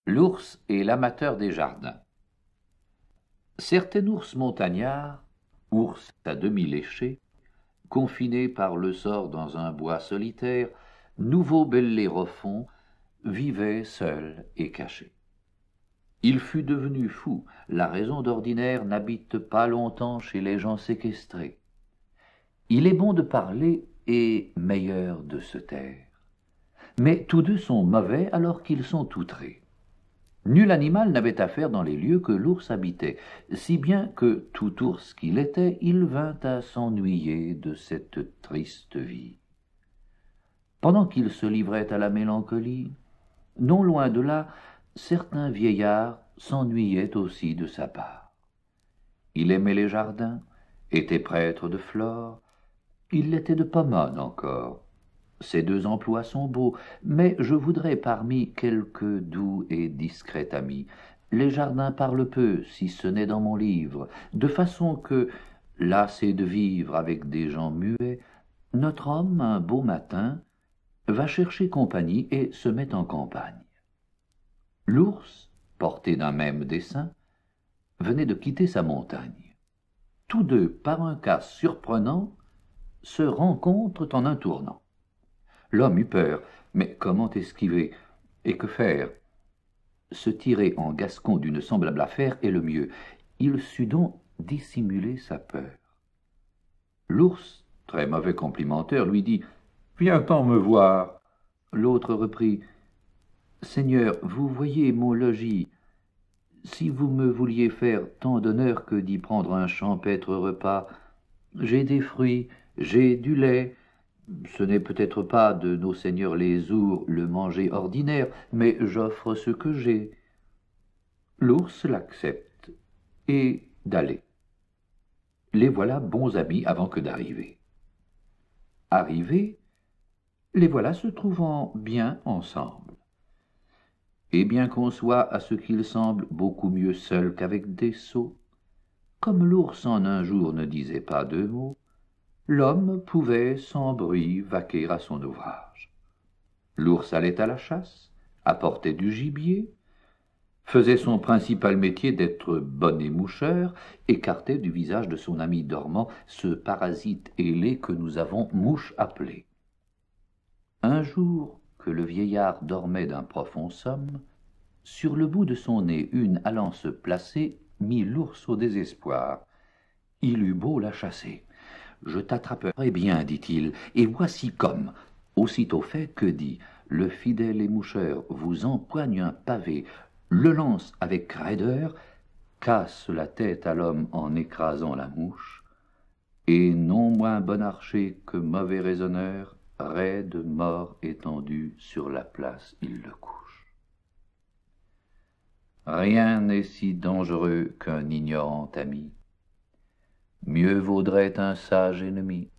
L'ours et l'amateur des jardins. Certain ours montagnard, ours à demi léché, confiné par le sort dans un bois solitaire, nouveau bellérophon, vivait seul et caché. Il fut devenu fou, la raison d'ordinaire n'habite pas longtemps chez les gens séquestrés. Il est bon de parler et meilleur de se taire. Mais tous deux sont mauvais alors qu'ils sont outrés. Nul animal n'avait affaire dans les lieux que l'ours habitait, si bien que, tout ours qu'il était, il vint à s'ennuyer de cette triste vie. Pendant qu'il se livrait à la mélancolie, non loin de là, certains vieillards s'ennuyaient aussi de sa part. Il aimait les jardins, était prêtre de flore, il l'était de pommade encore. Ces deux emplois sont beaux, mais je voudrais parmi quelques doux et discrets amis. Les jardins parlent peu, si ce n'est dans mon livre, de façon que, lassé de vivre avec des gens muets, notre homme, un beau matin, va chercher compagnie et se met en campagne. L'ours, porté d'un même dessein, venait de quitter sa montagne. Tous deux, par un cas surprenant, se rencontrent en un tournant. L'homme eut peur, mais comment esquiver? Et que faire? Se tirer en gascon d'une semblable affaire est le mieux. Il sut donc dissimuler sa peur. L'ours, très mauvais complimenteur, lui dit « Viens-t'en me voir ». L'autre reprit « Seigneur, vous voyez mon logis. Si vous me vouliez faire tant d'honneur que d'y prendre un champêtre repas, j'ai des fruits, j'ai du lait. Ce n'est peut-être pas de nos seigneurs les ours le manger ordinaire, mais j'offre ce que j'ai. » L'ours l'accepte, et d'aller. Les voilà bons amis avant que d'arriver. Arrivés, les voilà se trouvant bien ensemble. Et bien qu'on soit, à ce qu'il semble, beaucoup mieux seul qu'avec des sots, comme l'ours en un jour ne disait pas deux mots, l'homme pouvait sans bruit vaquer à son ouvrage. L'ours allait à la chasse, apportait du gibier, faisait son principal métier d'être bonnet moucheur, écartait du visage de son ami dormant ce parasite ailé que nous avons mouche appelé. Un jour que le vieillard dormait d'un profond somme, sur le bout de son nez une allant se placer mit l'ours au désespoir. Il eut beau la chasser. « Je t'attraperai bien, dit-il, et voici comme. » Aussitôt fait que dit, le fidèle émoucheur vous empoigne un pavé, le lance avec raideur, casse la tête à l'homme en écrasant la mouche, et non moins bon archer que mauvais raisonneur, raide mort étendu sur la place il le couche. Rien n'est si dangereux qu'un ignorant ami. Mieux vaudrait un sage ennemi.